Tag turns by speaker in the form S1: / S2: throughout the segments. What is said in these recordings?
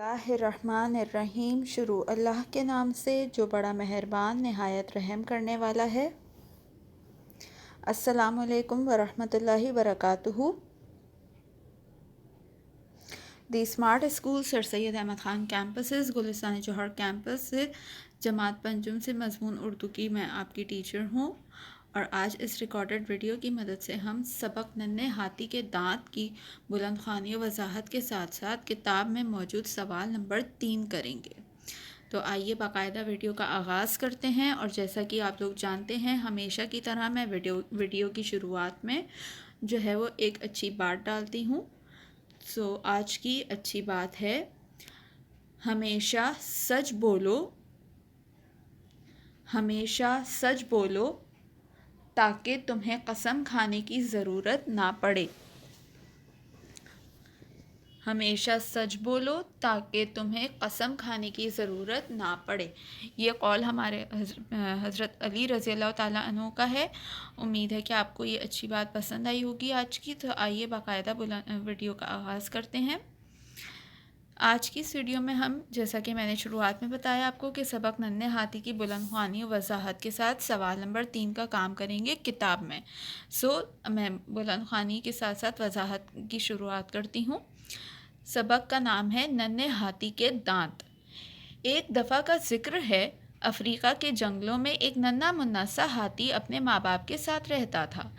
S1: اللہ الرحمن الرحیم۔ شروع اللہ کے نام سے جو بڑا مہربان نہایت رحم کرنے والا ہے۔ السلام علیکم ورحمۃ اللہ وبرکاتہ۔ دی اسمارٹ اسکول سر سید احمد خان کیمپسز گلستان جوہر کیمپس سے جماعت پنجم سے مضمون اردو کی میں آپ کی ٹیچر ہوں، اور آج اس ریکارڈڈ ویڈیو کی مدد سے ہم سبق ننھے ہاتھی کے دانت کی بلند خوانی و وضاحت کے ساتھ ساتھ کتاب میں موجود سوال نمبر 3 کریں گے۔ تو آئیے باقاعدہ ویڈیو کا آغاز کرتے ہیں، اور جیسا کہ آپ لوگ جانتے ہیں ہمیشہ کی طرح میں ویڈیو کی شروعات میں جو ہے وہ ایک اچھی بات ڈالتی ہوں۔ آج کی اچھی بات ہے، ہمیشہ سچ بولو، ہمیشہ سچ بولو تاکہ تمہیں قسم کھانے کی ضرورت نہ پڑے۔ ہمیشہ سچ بولو تاکہ تمہیں قسم کھانے کی ضرورت نہ پڑے۔ یہ قول ہمارے حضرت علی رضی اللہ تعالیٰ عنہ کا ہے۔ امید ہے کہ آپ کو یہ اچھی بات پسند آئی ہوگی آج کی۔ تو آئیے باقاعدہ ویڈیو کا آغاز کرتے ہیں۔ آج کی اس ویڈیو میں ہم، جیسا کہ میں نے شروعات میں بتایا آپ کو، کہ سبق ننھے ہاتھی کی بلند خوانی و وضاحت کے ساتھ سوال نمبر 3 کا کام کریں گے کتاب میں۔ میں بلند خوانی کے ساتھ ساتھ وضاحت کی شروعات کرتی ہوں۔ سبق کا نام ہے ننھے ہاتھی کے دانت۔ ایک دفعہ کا ذکر ہے، افریقہ کے جنگلوں میں ایک ننھا منا سا ہاتھی اپنے ماں باپ کے ساتھ رہتا تھا۔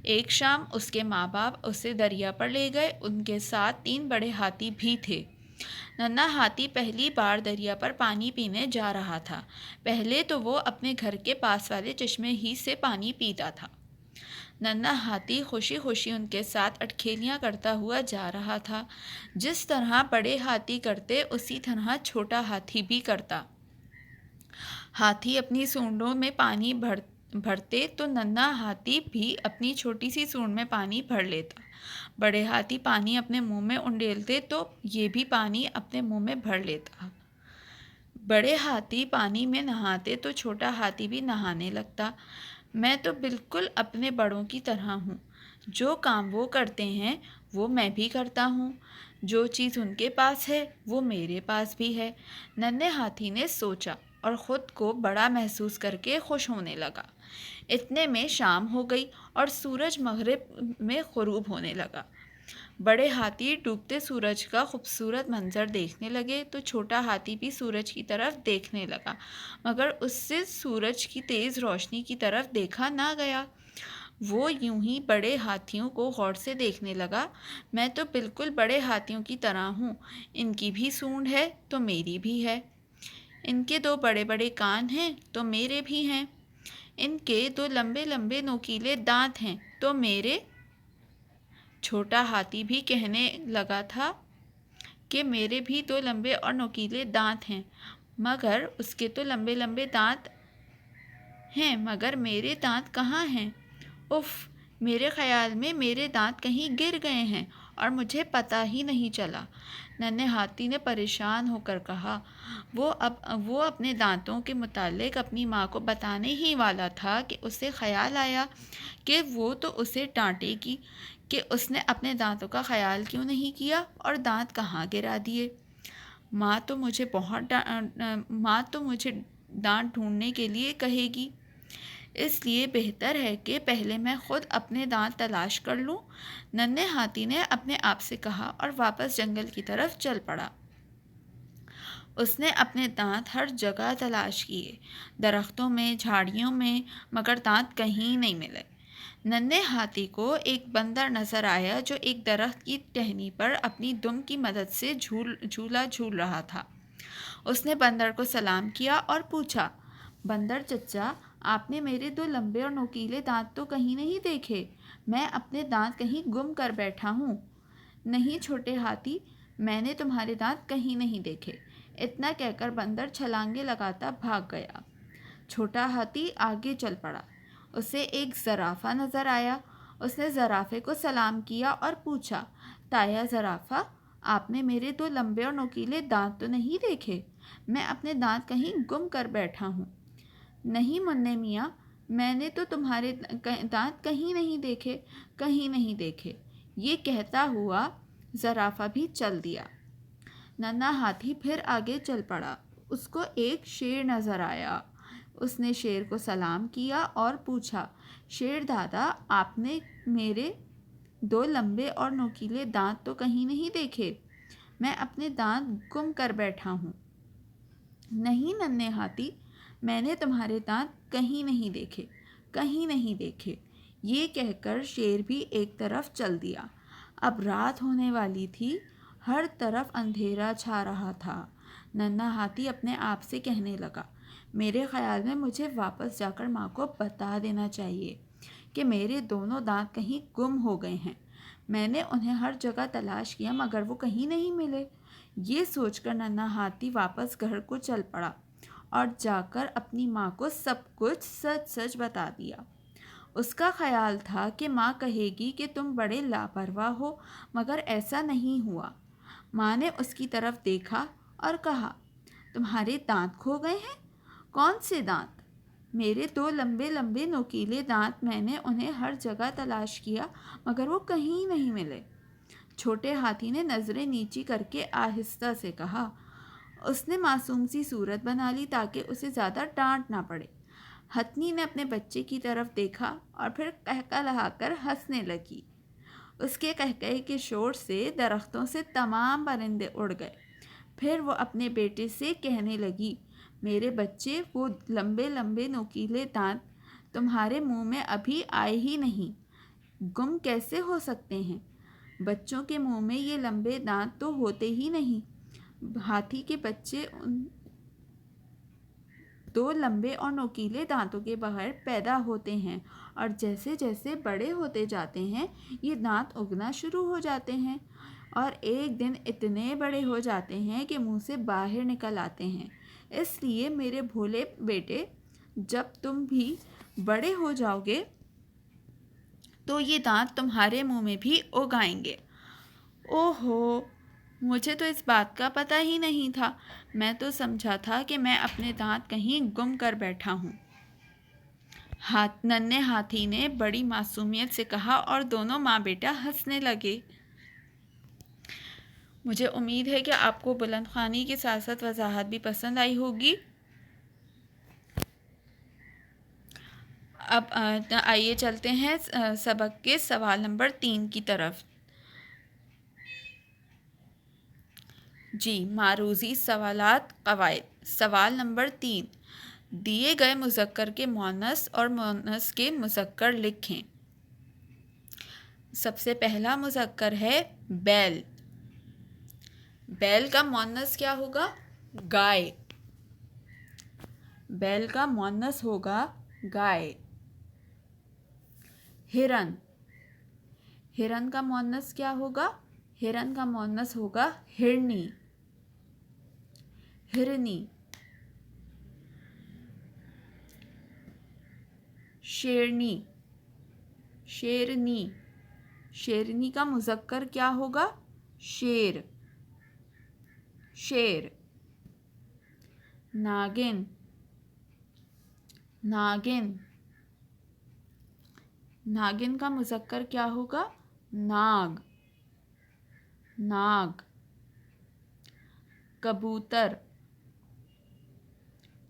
S1: ایک شام اس کے ماں باپ اسے دریا پر لے گئے۔ ان کے ساتھ 3 بڑے ہاتھی بھی تھے۔ ننھا ہاتھی پہلی بار دریا پر پانی پینے جا رہا تھا۔ پہلے تو وہ اپنے گھر کے پاس والے چشمے ہی سے پانی پیتا تھا۔ ننھا ہاتھی خوشی خوشی ان کے ساتھ اٹکھیلیاں کرتا ہوا جا رہا تھا۔ جس طرح بڑے ہاتھی کرتے اسی طرح چھوٹا ہاتھی بھی کرتا۔ ہاتھی اپنی سونڈوں میں پانی بھرتے تو ننھا ہاتھی بھی اپنی چھوٹی سی سونڈ میں پانی بھر لیتا۔ بڑے ہاتھی پانی اپنے منہ میں انڈیلتے تو یہ بھی پانی اپنے منہ میں بھر لیتا۔ بڑے ہاتھی پانی میں نہاتے تو چھوٹا ہاتھی بھی نہانے لگتا۔ میں تو بالکل اپنے بڑوں کی طرح ہوں۔ جو کام وہ کرتے ہیں وہ میں بھی کرتا ہوں۔ جو چیز ان کے پاس ہے وہ میرے پاس بھی ہے۔ ننھے ہاتھی نے سوچا اور خود کو بڑا محسوس کر کے خوش ہونے لگا۔ اتنے میں شام ہو گئی اور سورج مغرب میں غروب ہونے لگا۔ بڑے ہاتھی ڈوبتے سورج کا خوبصورت منظر دیکھنے لگے تو چھوٹا ہاتھی بھی سورج کی طرف دیکھنے لگا، مگر اس سے سورج کی تیز روشنی کی طرف دیکھا نہ گیا۔ وہ یوں ہی بڑے ہاتھیوں کو غور سے دیکھنے لگا۔ میں تو بالکل بڑے ہاتھیوں کی طرح ہوں۔ ان کی بھی سونڈ ہے تو میری بھی ہے۔ ان کے 2 بڑے بڑے کان ہیں تو میرے بھی ہیں۔ ان کے 2 لمبے لمبے نوکیلے دانت ہیں تو میرے۔ چھوٹا ہاتھی بھی کہنے لگا تھا کہ میرے بھی 2 لمبے اور نوکیلے دانت ہیں، مگر اس کے تو لمبے لمبے دانت ہیں، مگر میرے دانت کہاں ہیں؟ اف، میرے خیال میں میرے دانت کہیں گر گئے ہیں اور مجھے پتہ ہی نہیں چلا۔ ننھے ہاتھی نے پریشان ہو کر کہا۔ وہ اپنے دانتوں کے متعلق اپنی ماں کو بتانے ہی والا تھا کہ اسے خیال آیا کہ وہ تو اسے ڈانٹے گی کہ اس نے اپنے دانتوں کا خیال کیوں نہیں کیا اور دانت کہاں گرا دیے۔ ماں تو مجھے دانت ڈھونڈنے کے لیے کہے گی، اس لیے بہتر ہے کہ پہلے میں خود اپنے دانت تلاش کر لوں۔ ننھے ہاتھی نے اپنے آپ سے کہا اور واپس جنگل کی طرف چل پڑا۔ اس نے اپنے دانت ہر جگہ تلاش کیے، درختوں میں، جھاڑیوں میں، مگر دانت کہیں نہیں ملے۔ ننھے ہاتھی کو ایک بندر نظر آیا جو ایک درخت کی ٹہنی پر اپنی دم کی مدد سے جھولا جھول رہا تھا۔ اس نے بندر کو سلام کیا اور پوچھا، بندر چچا، آپ نے میرے 2 لمبے اور نوکیلے دانت تو کہیں نہیں دیکھے؟ میں اپنے دانت کہیں گم کر بیٹھا ہوں۔ نہیں چھوٹے ہاتھی، میں نے تمہارے دانت کہیں نہیں دیکھے۔ اتنا کہہ کر بندر چھلانگیں لگاتا بھاگ گیا۔ چھوٹا ہاتھی آگے چل پڑا۔ اسے ایک زرافہ نظر آیا۔ اس نے زرافے کو سلام کیا اور پوچھا، تایا زرافہ، آپ نے میرے 2 لمبے اور نوکیلے دانت تو نہیں دیکھے؟ میں اپنے دانت کہیں گم کر بیٹھا ہوں۔ نہیں منع میاں، میں نے تو تمہارے دانت کہیں نہیں دیکھے، کہیں نہیں دیکھے۔ یہ کہتا ہوا زرافہ بھی چل دیا۔ ننھا ہاتھی پھر آگے چل پڑا۔ اس کو ایک شیر نظر آیا۔ اس نے شیر کو سلام کیا اور پوچھا، شیر دادا، آپ نے میرے 2 لمبے اور نوکیلے دانت تو کہیں نہیں دیکھے؟ میں اپنے دانت گم کر بیٹھا ہوں۔ نہیں ننھے ہاتھی، میں نے تمہارے دانت کہیں نہیں دیکھے، کہیں نہیں دیکھے۔ یہ کہہ کر شیر بھی ایک طرف چل دیا۔ اب رات ہونے والی تھی، ہر طرف اندھیرا چھا رہا تھا۔ ننھا ہاتھی اپنے آپ سے کہنے لگا، میرے خیال میں مجھے واپس جا کر ماں کو بتا دینا چاہیے کہ میرے دونوں دانت کہیں گم ہو گئے ہیں۔ میں نے انہیں ہر جگہ تلاش کیا مگر وہ کہیں نہیں ملے۔ یہ سوچ کر ننھا ہاتھی واپس گھر کو چل پڑا اور جا کر اپنی ماں کو سب کچھ سچ سچ بتا دیا۔ اس کا خیال تھا کہ ماں کہے گی کہ تم بڑے لاپرواہ ہو، مگر ایسا نہیں ہوا۔ ماں نے اس کی طرف دیکھا اور کہا، تمہارے دانت کھو گئے ہیں؟ کون سے دانت؟ میرے 2 لمبے لمبے نوکیلے دانت، میں نے انہیں ہر جگہ تلاش کیا مگر وہ کہیں نہیں ملے۔ چھوٹے ہاتھی نے نظریں نیچی کر کے آہستہ سے کہا۔ اس نے معصوم سی صورت بنا لی تاکہ اسے زیادہ ڈانٹ نہ پڑے۔ ہتھنی نے اپنے بچے کی طرف دیکھا اور پھر کہکہا کر ہنسنے لگی۔ اس کے قہقہے کے شور سے درختوں سے تمام پرندے اڑ گئے۔ پھر وہ اپنے بیٹے سے کہنے لگی، میرے بچے، وہ لمبے لمبے نوکیلے دانت تمہارے منہ میں ابھی آئے ہی نہیں، گم کیسے ہو سکتے ہیں؟ بچوں کے منہ میں یہ لمبے دانت تو ہوتے ہی نہیں۔ ہاتھی کے بچے ان 2 لمبے اور نوکیلے دانتوں کے بغیر پیدا ہوتے ہیں اور جیسے جیسے بڑے ہوتے جاتے ہیں یہ دانت اگنا شروع ہو جاتے ہیں اور ایک دن اتنے بڑے ہو جاتے ہیں کہ منہ سے باہر نکل آتے ہیں۔ اس لیے میرے بھولے بیٹے، جب تم بھی بڑے ہو جاؤ گے تو یہ دانت تمہارے منہ میں بھی اگ آئیں گے۔ اوہو، مجھے تو اس بات کا پتہ ہی نہیں تھا۔ میں تو سمجھا تھا کہ میں اپنے دانت کہیں گم کر بیٹھا ہوں۔ ننھے ہاتھی نے بڑی معصومیت سے کہا اور دونوں ماں بیٹا ہنسنے لگے۔ مجھے امید ہے کہ آپ کو بلند خوانی کے ساتھ ساتھ وضاحت بھی پسند آئی ہوگی۔ اب آئیے چلتے ہیں سبق کے سوال نمبر 3 کی طرف۔ جی، معروضی سوالات قواعد۔ سوال نمبر 3، دیے گئے مذکر کے مؤنث اور مؤنث کے مذکر لکھیں۔ سب سے پہلا مذکر ہے بیل۔ بیل کا مؤنث کیا ہوگا؟ گائے۔ بیل کا مؤنث ہوگا گائے۔ ہرن۔ ہرن کا مؤنث کیا ہوگا؟ ہرن کا مؤنث ہوگا ہرنی۔ ہرنی۔ شیرنی۔ شیرنی۔ شیرنی کا مذکر کیا ہوگا؟ شیر۔ شیر۔ ناگن۔ ناگن۔ ناگن کا مذکر کیا ہوگا؟ ناگ۔ ناگ۔ کبوتر۔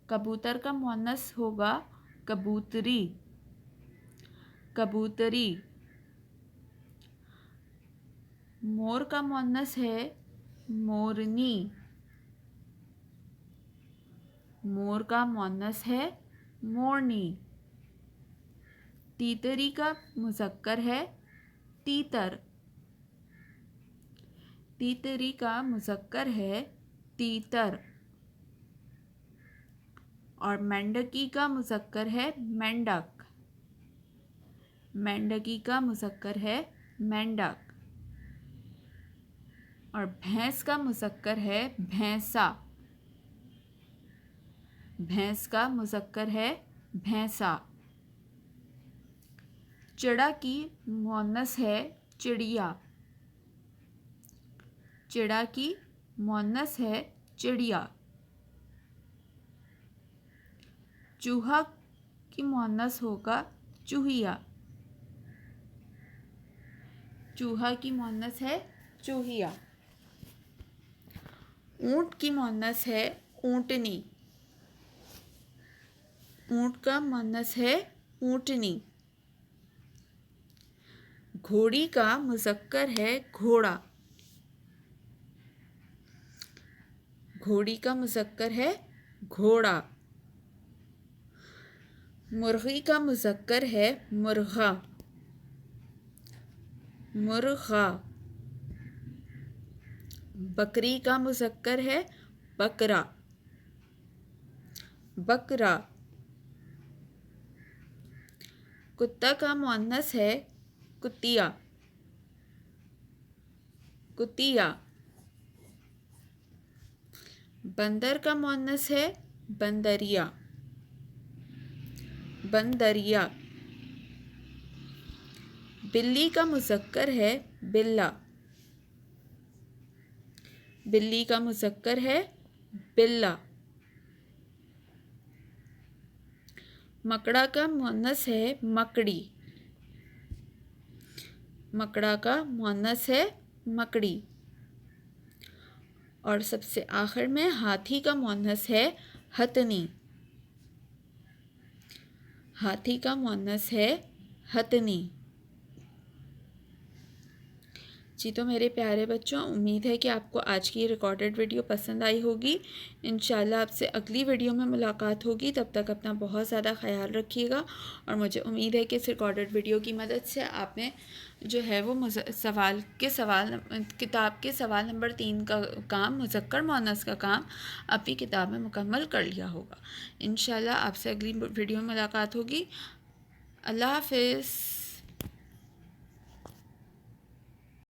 S1: کبوتر کا مؤنث ہوگا کبوتری۔ کبوتری۔ مور کا مؤنث ہے مورنی۔ مور کا مؤنث ہے مورنی۔ تیتری کا مذکر ہے تیتر۔ تیتری کا مذکر ہے تیتر۔ اور مینڈکی کا مذکر ہے مینڈک۔ مینڈکی کا مذکر ہے مینڈک۔ اور بھینس کا مذکر ہے بھینسا۔ بھینس کا مذکر ہے بھینسا۔ چڑا کی مؤنث ہے چڑیا۔ چڑا کی مؤنث ہے چڑیا۔ چوہا کی مؤنث ہوگا چوہیا۔ چوہا کی مؤنث ہے چوہیا۔ اونٹ کی مؤنث ہے اونٹنی، اونٹ کا مؤنث ہے اونٹنی۔ گھوڑی کا مذکر ہے گھوڑا، گھوڑی کا مذکر ہے گھوڑا۔ مرغی کا مذکر ہے مرغا، مرغا۔ بکری کا مذکر ہے بکرا، بکرا۔ کتا کا مؤنث ہے کتیا، کتیا۔ بندر کا مؤنث ہے بندریا، بندریا۔ بلی کا مذکر ہے بلا، بلی کا مذکر ہے بلا۔ مکڑا کا مؤنث ہے مکڑی، مکڑا کا مؤنث ہے مکڑی۔ اور سب سے آخر میں ہاتھی کا مؤنث ہے ہتنی، ہاتھی کا مؤنث ہے ہتنی۔ جی تو میرے پیارے بچوں، امید ہے کہ آپ کو آج کی ریکارڈڈ ویڈیو پسند آئی ہوگی۔ انشاءاللہ آپ سے اگلی ویڈیو میں ملاقات ہوگی، تب تک اپنا بہت زیادہ خیال رکھیے گا۔ اور مجھے امید ہے کہ اس ریکارڈڈ ویڈیو کی مدد سے آپ نے جو ہے وہ کتاب کے سوال نمبر 3 کا کام، مذکر مؤنث کا کام اپنی کتاب میں مکمل کر لیا ہوگا۔ انشاءاللہ آپ سے اگلی ویڈیو میں ملاقات ہوگی۔ اللہ حافظ۔